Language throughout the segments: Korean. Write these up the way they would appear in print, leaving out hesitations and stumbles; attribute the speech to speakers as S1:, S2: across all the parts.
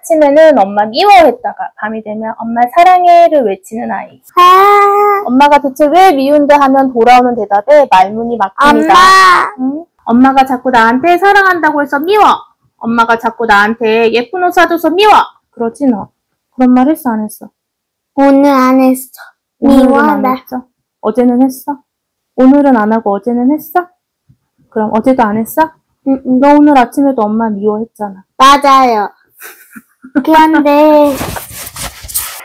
S1: 아침에는 엄마 미워했다가 밤이 되면 엄마 사랑해를 외치는 아이. 엄마가 대체 왜 미운데 하면 돌아오는 대답에 말문이 막힙니다. 응? 엄마가 자꾸 나한테 사랑한다고 해서 미워. 엄마가 자꾸 나한테 예쁜 옷 사줘서 미워. 그러지 너. 그런 말 했어 안 했어?
S2: 오늘 안 했어.
S1: 오늘은 안 했어? 어제는 했어? 오늘은 안 하고 어제는 했어? 그럼 어제도 안 했어? 너 오늘 아침에도 엄마 미워했잖아.
S2: 맞아요. 그런데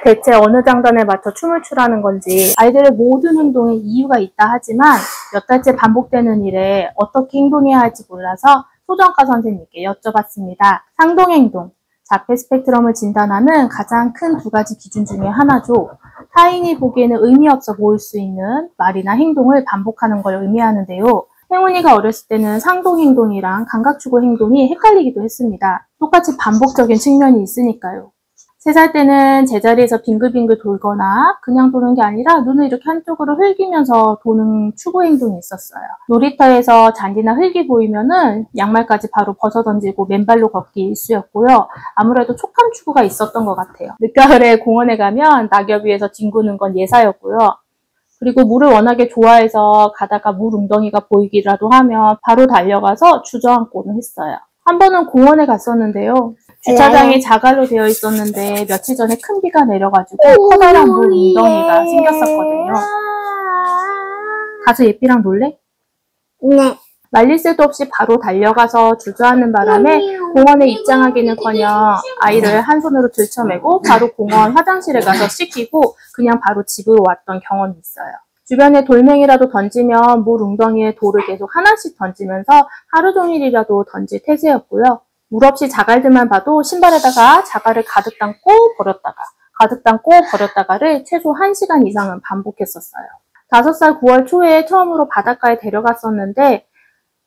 S1: 대체 어느 장단에 맞춰 춤을 추라는 건지 아이들의 모든 행동에 이유가 있다 하지만 몇 달째 반복되는 일에 어떻게 행동해야 할지 몰라서 소정과 선생님께 여쭤봤습니다. 상동행동, 자폐 스펙트럼을 진단하는 가장 큰 두 가지 기준 중에 하나죠. 타인이 보기에는 의미 없어 보일 수 있는 말이나 행동을 반복하는 걸 의미하는데요. 혜원이가 어렸을 때는 상동행동이랑 감각추구 행동이 헷갈리기도 했습니다. 똑같이 반복적인 측면이 있으니까요. 3살 때는 제자리에서 빙글빙글 돌거나 그냥 도는 게 아니라 눈을 이렇게 한쪽으로 흘기면서 도는 추구 행동이 있었어요. 놀이터에서 잔디나 흙이 보이면은 양말까지 바로 벗어 던지고 맨발로 걷기 일쑤였고요. 아무래도 촉감 추구가 있었던 것 같아요. 늦가을에 공원에 가면 낙엽 위에서 뒹구는 건 예사였고요. 그리고 물을 워낙에 좋아해서 가다가 물 웅덩이가 보이기라도 하면 바로 달려가서 주저앉고는 했어요. 한 번은 공원에 갔었는데요. 주차장이 자갈로 되어 있었는데 며칠 전에 큰 비가 내려가지고 커다란 물 웅덩이가 생겼었거든요. 가서 예삐랑 놀래?
S2: 네.
S1: 말릴 새도 없이 바로 달려가서 주저앉는 바람에 공원에 입장하기는커녕 아이를 한 손으로 들쳐매고 바로 공원 화장실에 가서 씻기고 그냥 바로 집으로 왔던 경험이 있어요. 주변에 돌멩이라도 던지면 물 웅덩이에 돌을 계속 하나씩 던지면서 하루 종일이라도 던질 태세였고요. 물 없이 자갈들만 봐도 신발에다가 자갈을 가득 담고 버렸다가 가득 담고 버렸다가를 최소 1시간 이상은 반복했었어요. 5살 9월 초에 처음으로 바닷가에 데려갔었는데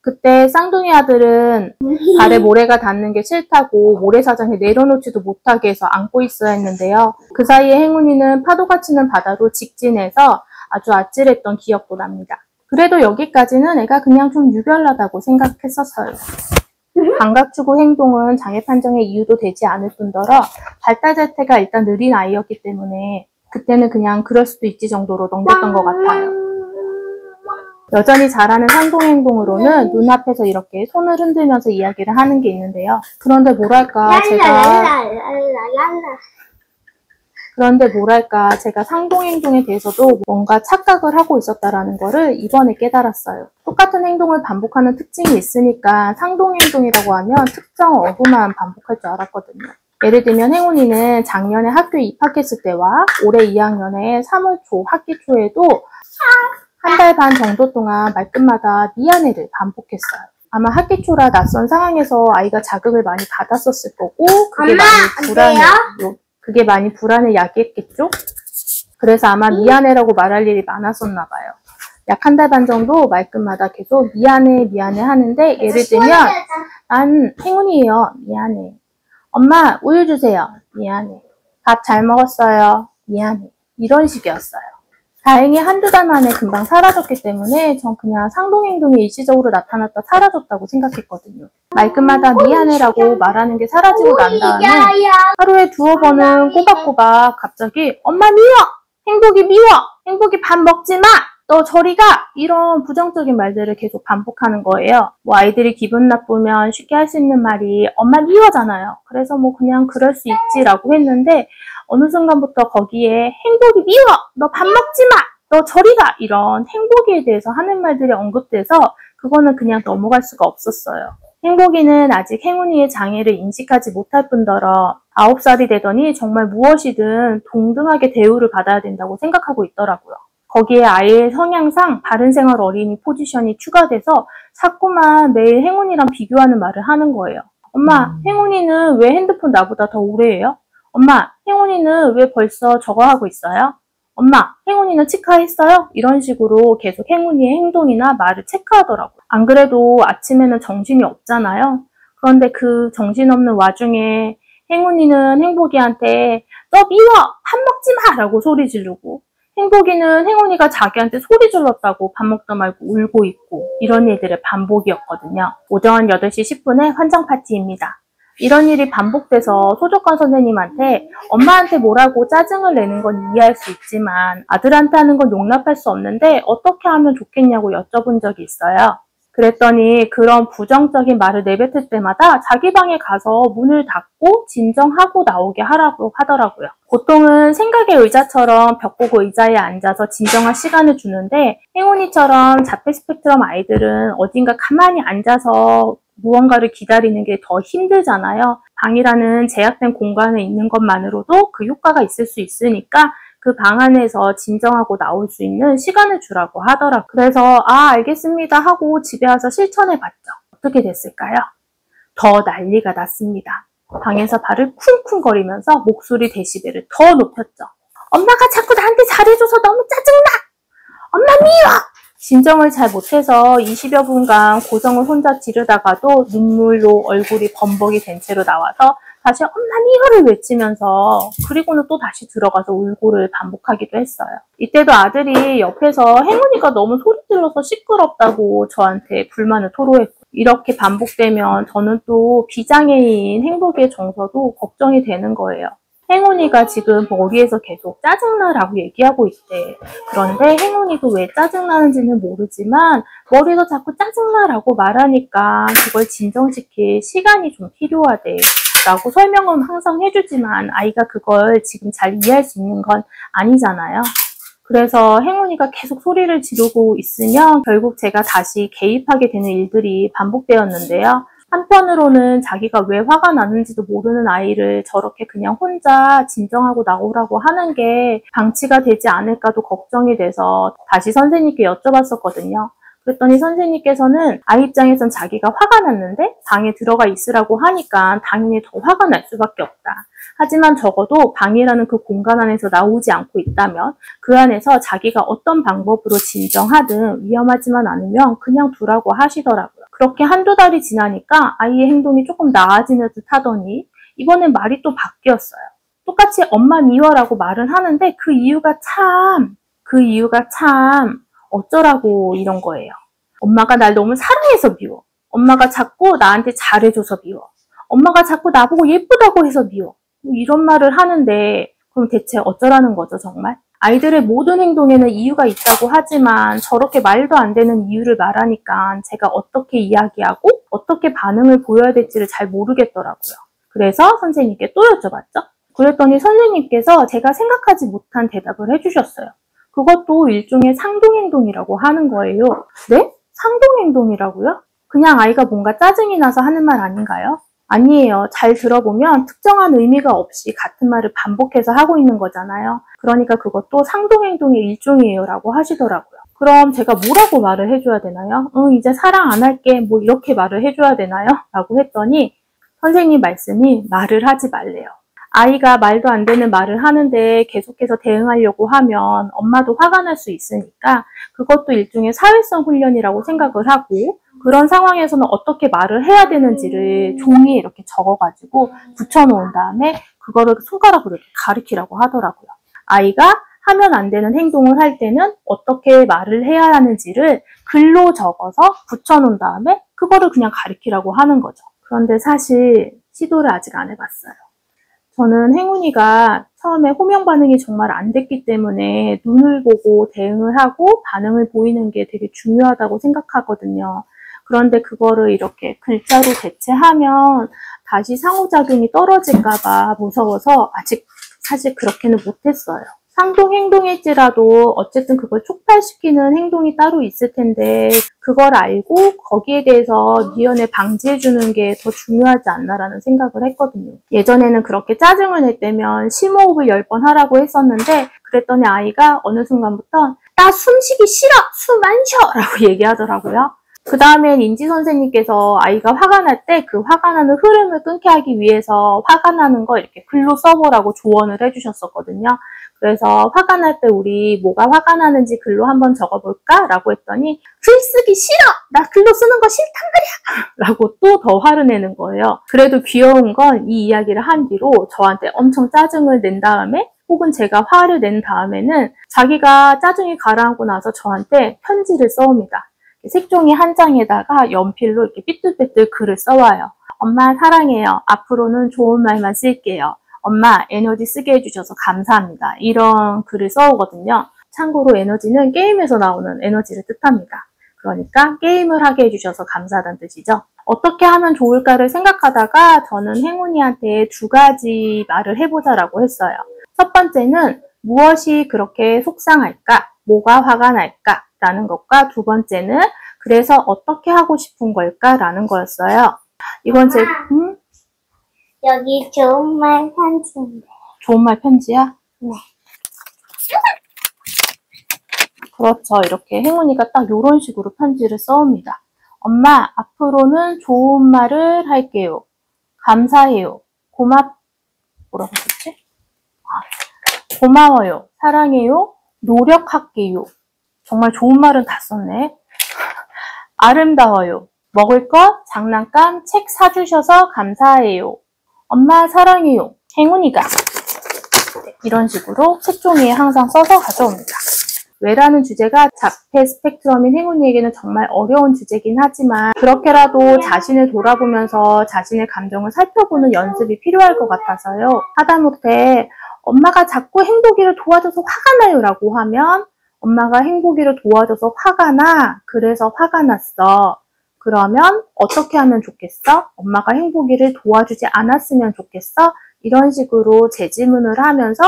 S1: 그때 쌍둥이 아들은 발에 모래가 닿는 게 싫다고 모래사장에 내려놓지도 못하게 해서 안고 있어야 했는데요. 그 사이에 행운이는 파도가 치는 바다로 직진해서 아주 아찔했던 기억도 납니다. 그래도 여기까지는 애가 그냥 좀 유별나다고 생각했었어요. 감각추구 행동은 장애 판정의 이유도 되지 않을 뿐더러 발달 자체가 일단 느린 아이였기 때문에 그때는 그냥 그럴 수도 있지 정도로 넘겼던 것 같아요. 여전히 잘하는 상동행동으로는 눈앞에서 이렇게 손을 흔들면서 이야기를 하는 게 있는데요. 그런데 뭐랄까 제가 상동행동에 대해서도 뭔가 착각을 하고 있었다라는 거를 이번에 깨달았어요. 똑같은 행동을 반복하는 특징이 있으니까 상동행동이라고 하면 특정 어구만 반복할 줄 알았거든요. 예를 들면 행운이는 작년에 학교에 입학했을 때와 올해 2학년에 3월 초 학기 초에도 한 달 반 정도 동안 말끝마다 미안해를 반복했어요. 아마 학기 초라 낯선 상황에서 아이가 자극을 많이 받았었을 거고 그게 많이 불안을 야기했겠죠? 그래서 아마 미안해라고 말할 일이 많았었나 봐요. 약 한 달 반 정도 말끝마다 계속 미안해 하는데 예를 들면 난 행운이에요. 미안해. 엄마 우유 주세요. 미안해. 밥 잘 먹었어요. 미안해. 이런 식이었어요. 다행히 한두 달 만에 금방 사라졌기 때문에 전 그냥 상동행동이 일시적으로 나타났다 사라졌다고 생각했거든요. 말끝마다 미안해라고 말하는 게 사라지고 난 다음에 하루에 2-3번은 꼬박꼬박 갑자기 엄마 미워! 행복이 미워! 행복이 밥 먹지 마! 너 저리 가! 이런 부정적인 말들을 계속 반복하는 거예요. 뭐 아이들이 기분 나쁘면 쉽게 할 수 있는 말이 엄마 미워잖아요. 그래서 뭐 그냥 그럴 수 있지라고 했는데 어느 순간부터 거기에 행복이 미워! 너 밥 먹지 마! 너 저리 가! 이런 행복이에 대해서 하는 말들이 언급돼서 그거는 그냥 넘어갈 수가 없었어요. 행복이는 아직 행운이의 장애를 인식하지 못할 뿐더러 9살이 되더니 정말 무엇이든 동등하게 대우를 받아야 된다고 생각하고 있더라고요. 거기에 아이의 성향상 바른생활 어린이 포지션이 추가돼서 자꾸만 매일 행운이랑 비교하는 말을 하는 거예요. 엄마, 행운이는 왜 핸드폰 나보다 더 오래 해요? 엄마, 행운이는 왜 벌써 저거 하고 있어요? 엄마, 행운이는 치과했어요? 이런 식으로 계속 행운이의 행동이나 말을 체크하더라고요. 안 그래도 아침에는 정신이 없잖아요. 그런데 그 정신없는 와중에 행운이는 행복이한테 너 미워! 밥 먹지 마! 라고 소리 지르고 행복이는 행운이가 자기한테 소리 질렀다고 밥 먹다 말고 울고 있고 이런 일들의 반복이었거든요. 오전 8시 10분에 환장 파티입니다. 이런 일이 반복돼서 소족관 선생님한테 엄마한테 뭐라고 짜증을 내는 건 이해할 수 있지만 아들한테 하는 건 용납할 수 없는데 어떻게 하면 좋겠냐고 여쭤본 적이 있어요. 그랬더니 그런 부정적인 말을 내뱉을 때마다 자기 방에 가서 문을 닫고 진정하고 나오게 하라고 하더라고요. 보통은 생각의 의자처럼 벽 보고 의자에 앉아서 진정할 시간을 주는데 행운이처럼 자폐 스펙트럼 아이들은 어딘가 가만히 앉아서 무언가를 기다리는 게 더 힘들잖아요. 방이라는 제약된 공간에 있는 것만으로도 그 효과가 있을 수 있으니까 그 방 안에서 진정하고 나올 수 있는 시간을 주라고 하더라고요. 그래서 알겠습니다 하고 집에 와서 실천해 봤죠. 어떻게 됐을까요? 더 난리가 났습니다. 방에서 발을 쿵쿵거리면서 목소리 데시벨을 더 높였죠. 엄마가 자꾸 나한테 잘해줘서 너무 짜증나! 엄마 미워! 진정을 잘 못해서 20여 분간 고성을 혼자 지르다가도 눈물로 얼굴이 범벅이 된 채로 나와서 다시 엄마 미워를 외치면서 그리고는 또 다시 들어가서 울고를 반복하기도 했어요. 이때도 아들이 옆에서 행운이가 너무 소리 질러서 시끄럽다고 저한테 불만을 토로했고 이렇게 반복되면 저는 또 비장애인 행복의 정서도 걱정이 되는 거예요. 행운이가 지금 머리에서 계속 짜증나라고 얘기하고 있대. 그런데 행운이도 왜 짜증나는지는 모르지만 머리에서 자꾸 짜증나라고 말하니까 그걸 진정시킬 시간이 좀 필요하대. 라고 설명은 항상 해주지만 아이가 그걸 지금 잘 이해할 수 있는 건 아니잖아요. 그래서 행운이가 계속 소리를 지르고 있으면 결국 제가 다시 개입하게 되는 일들이 반복되었는데요. 한편으로는 자기가 왜 화가 나는지도 모르는 아이를 저렇게 그냥 혼자 진정하고 나오라고 하는 게 방치가 되지 않을까도 걱정이 돼서 다시 선생님께 여쭤봤었거든요. 그랬더니 선생님께서는 아이 입장에선 자기가 화가 났는데 방에 들어가 있으라고 하니까 당연히 더 화가 날 수밖에 없다. 하지만 적어도 방이라는 그 공간 안에서 나오지 않고 있다면 그 안에서 자기가 어떤 방법으로 진정하든 위험하지만 않으면 그냥 두라고 하시더라고요. 그렇게 한두 달이 지나니까 아이의 행동이 조금 나아지는 듯 하더니 이번엔 말이 또 바뀌었어요. 똑같이 엄마 미워라고 말은 하는데 그 이유가 참 어쩌라고 이런 거예요. 엄마가 날 너무 사랑해서 미워. 엄마가 자꾸 나한테 잘해줘서 미워. 엄마가 자꾸 나보고 예쁘다고 해서 미워. 이런 말을 하는데 그럼 대체 어쩌라는 거죠, 정말? 아이들의 모든 행동에는 이유가 있다고 하지만 저렇게 말도 안 되는 이유를 말하니까 제가 어떻게 이야기하고 어떻게 반응을 보여야 될지를 잘 모르겠더라고요. 그래서 선생님께 또 여쭤봤죠. 그랬더니 선생님께서 제가 생각하지 못한 대답을 해주셨어요. 그것도 일종의 상동행동이라고 하는 거예요. 네? 상동행동이라고요? 그냥 아이가 뭔가 짜증이 나서 하는 말 아닌가요? 아니에요. 잘 들어보면 특정한 의미가 없이 같은 말을 반복해서 하고 있는 거잖아요. 그러니까 그것도 상동행동의 일종이에요 라고 하시더라고요. 그럼 제가 뭐라고 말을 해줘야 되나요? 이제 사랑 안 할게 뭐 이렇게 말을 해줘야 되나요? 라고 했더니 선생님 말씀이 말을 하지 말래요. 아이가 말도 안 되는 말을 하는데 계속해서 대응하려고 하면 엄마도 화가 날 수 있으니까 그것도 일종의 사회성 훈련이라고 생각을 하고 그런 상황에서는 어떻게 말을 해야 되는지를 종이에 이렇게 적어가지고 붙여놓은 다음에 그거를 손가락으로 이렇게 가리키라고 하더라고요. 아이가 하면 안 되는 행동을 할 때는 어떻게 말을 해야 하는지를 글로 적어서 붙여놓은 다음에 그거를 그냥 가리키라고 하는 거죠. 그런데 사실 시도를 아직 안 해봤어요. 저는 행운이가 처음에 호명 반응이 정말 안 됐기 때문에 눈을 보고 대응을 하고 반응을 보이는 게 되게 중요하다고 생각하거든요. 그런데 그거를 이렇게 글자로 대체하면 다시 상호작용이 떨어질까봐 무서워서 아직 사실 그렇게는 못했어요. 상동행동일지라도 어쨌든 그걸 촉발시키는 행동이 따로 있을 텐데 그걸 알고 거기에 대해서 미연에 방지해주는 게 더 중요하지 않나라는 생각을 했거든요. 예전에는 그렇게 짜증을 낼 때면 심호흡을 10번 하라고 했었는데 그랬더니 아이가 어느 순간부터 나 숨쉬기 싫어! 숨 안 쉬어! 라고 얘기하더라고요. 그 다음엔 인지 선생님께서 아이가 화가 날 때 그 화가 나는 흐름을 끊게 하기 위해서 화가 나는 거 이렇게 글로 써보라고 조언을 해주셨었거든요. 그래서 화가 날 때 우리 뭐가 화가 나는지 글로 한번 적어볼까? 라고 했더니 글 쓰기 싫어! 나 글로 쓰는 거 싫단 말이야! 라고 또 더 화를 내는 거예요. 그래도 귀여운 건 이 이야기를 한 뒤로 저한테 엄청 짜증을 낸 다음에 혹은 제가 화를 낸 다음에는 자기가 짜증이 가라앉고 나서 저한테 편지를 써옵니다. 색종이 한 장에다가 연필로 이렇게 삐뚤빼뚤 글을 써와요. 엄마 사랑해요. 앞으로는 좋은 말만 쓸게요. 엄마 에너지 쓰게 해주셔서 감사합니다. 이런 글을 써오거든요. 참고로 에너지는 게임에서 나오는 에너지를 뜻합니다. 그러니까 게임을 하게 해주셔서 감사하다는 뜻이죠. 어떻게 하면 좋을까를 생각하다가 저는 행운이한테 2가지 말을 해보자라고 했어요. 첫 번째는 무엇이 그렇게 속상할까? 뭐가 화가 날까? 라는 것과 두 번째는 그래서 어떻게 하고 싶은 걸까? 라는 거였어요. 이건 제,
S2: 여기 좋은 말 편지인데.
S1: 좋은 말 편지야?
S2: 네.
S1: 그렇죠. 이렇게 행운이가 딱 이런 식으로 편지를 써옵니다. 엄마, 앞으로는 좋은 말을 할게요. 감사해요. 뭐라고 했지? 고마워요. 사랑해요. 노력할게요. 정말 좋은 말은 다 썼네. 아름다워요. 먹을 것, 장난감, 책 사주셔서 감사해요. 엄마 사랑해요. 행운이가. 이런 식으로 책종이에 항상 써서 가져옵니다. 왜라는 주제가 자폐 스펙트럼인 행운이에게는 정말 어려운 주제긴 하지만 그렇게라도 자신을 돌아보면서 자신의 감정을 살펴보는 연습이 필요할 것 같아서요. 하다못해 엄마가 자꾸 행복이를 도와줘서 화가 나요 라고 하면 엄마가 행복이를 도와줘서 화가 나. 그래서 화가 났어. 그러면 어떻게 하면 좋겠어? 엄마가 행복이를 도와주지 않았으면 좋겠어? 이런 식으로 재질문을 하면서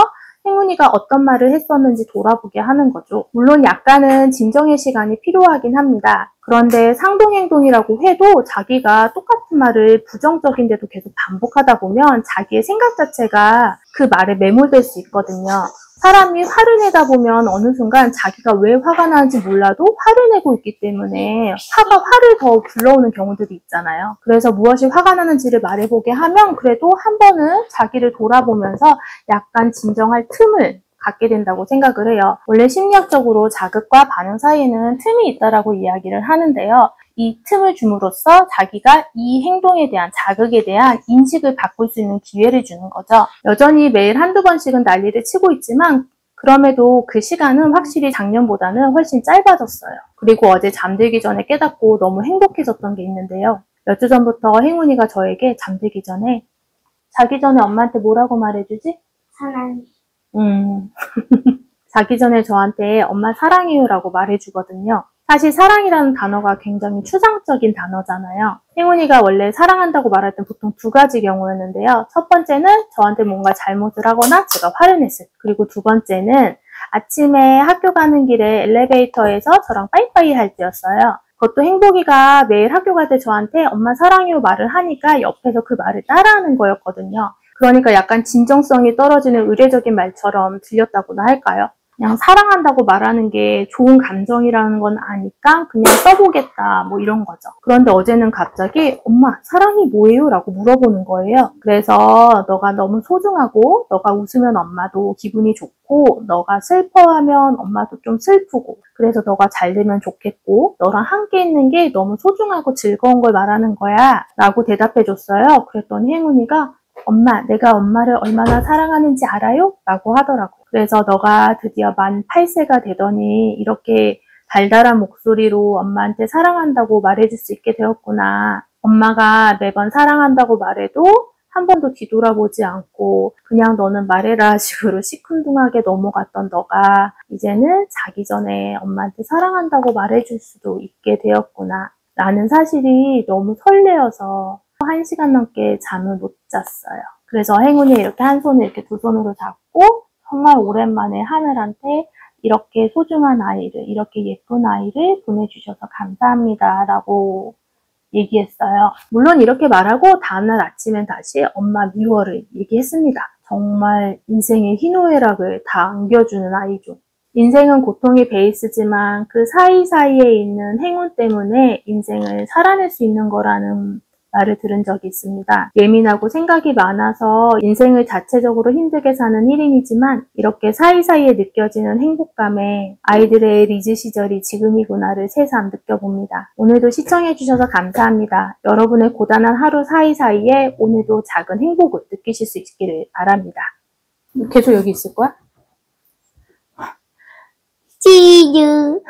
S1: 행운이가 어떤 말을 했었는지 돌아보게 하는 거죠. 물론 약간은 진정의 시간이 필요하긴 합니다. 그런데 상동행동이라고 해도 자기가 똑같은 말을 부정적인데도 계속 반복하다 보면 자기의 생각 자체가 그 말에 매몰될 수 있거든요. 사람이 화를 내다 보면 어느 순간 자기가 왜 화가 나는지 몰라도 화를 내고 있기 때문에 화가 화를 더 불러오는 경우들이 있잖아요. 그래서 무엇이 화가 나는지를 말해보게 하면 그래도 한 번은 자기를 돌아보면서 약간 진정할 틈을 갖게 된다고 생각을 해요. 원래 심리학적으로 자극과 반응 사이에는 틈이 있다라고 이야기를 하는데요. 이 틈을 줌으로써 자기가 이 행동에 대한 자극에 대한 인식을 바꿀 수 있는 기회를 주는 거죠. 여전히 매일 한두 번씩은 난리를 치고 있지만 그럼에도 그 시간은 확실히 작년보다는 훨씬 짧아졌어요. 그리고 어제 잠들기 전에 깨닫고 너무 행복해졌던 게 있는데요. 몇 주 전부터 행운이가 저에게 잠들기 전에 자기 전에 엄마한테 뭐라고 말해주지?
S2: 사랑해.
S1: 자기 전에 저한테 엄마 사랑해요 라고 말해주거든요. 사실 사랑이라는 단어가 굉장히 추상적인 단어잖아요. 행운이가 원래 사랑한다고 말할 땐 보통 2가지 경우였는데요. 첫 번째는 저한테 뭔가 잘못을 하거나 제가 화를 냈을 때. 그리고 두 번째는 아침에 학교 가는 길에 엘리베이터에서 저랑 빠이빠이 할 때였어요. 그것도 행복이가 매일 학교 갈 때 저한테 엄마 사랑해요 말을 하니까 옆에서 그 말을 따라하는 거였거든요. 그러니까 약간 진정성이 떨어지는 의례적인 말처럼 들렸다고나 할까요? 그냥 사랑한다고 말하는 게 좋은 감정이라는 건 아니까 그냥 써보겠다 뭐 이런 거죠. 그런데 어제는 갑자기 엄마 사랑이 뭐예요? 라고 물어보는 거예요. 그래서 너가 너무 소중하고 너가 웃으면 엄마도 기분이 좋고 너가 슬퍼하면 엄마도 좀 슬프고 그래서 너가 잘 되면 좋겠고 너랑 함께 있는 게 너무 소중하고 즐거운 걸 말하는 거야 라고 대답해 줬어요. 그랬더니 행운이가 엄마, 내가 엄마를 얼마나 사랑하는지 알아요? 라고 하더라고요. 그래서 너가 드디어 만 8세가 되더니 이렇게 달달한 목소리로 엄마한테 사랑한다고 말해줄 수 있게 되었구나. 엄마가 매번 사랑한다고 말해도 한 번도 뒤돌아보지 않고 그냥 너는 말해라 식으로 시큰둥하게 넘어갔던 너가 이제는 자기 전에 엄마한테 사랑한다고 말해줄 수도 있게 되었구나. 라는 사실이 너무 설레어서 1시간 넘게 잠을 못 잤어요. 그래서 행운이 이렇게 한 손을 이렇게 두 손으로 잡고 정말 오랜만에 하늘한테 이렇게 소중한 아이를, 이렇게 예쁜 아이를 보내주셔서 감사합니다 라고 얘기했어요. 물론 이렇게 말하고 다음날 아침엔 다시 엄마 미워를 얘기했습니다. 정말 인생의 희노애락을 다 안겨주는 아이죠. 인생은 고통이 베이스지만 그 사이사이에 있는 행운 때문에 인생을 살아낼 수 있는 거라는 말을 들은 적이 있습니다. 예민하고 생각이 많아서 인생을 자체적으로 힘들게 사는 1인이지만 이렇게 사이사이에 느껴지는 행복감에 아이들의 리즈 시절이 지금이구나를 새삼 느껴봅니다. 오늘도 시청해주셔서 감사합니다. 여러분의 고단한 하루 사이사이에 오늘도 작은 행복을 느끼실 수 있기를 바랍니다. 계속 여기 있을 거야?
S2: See you.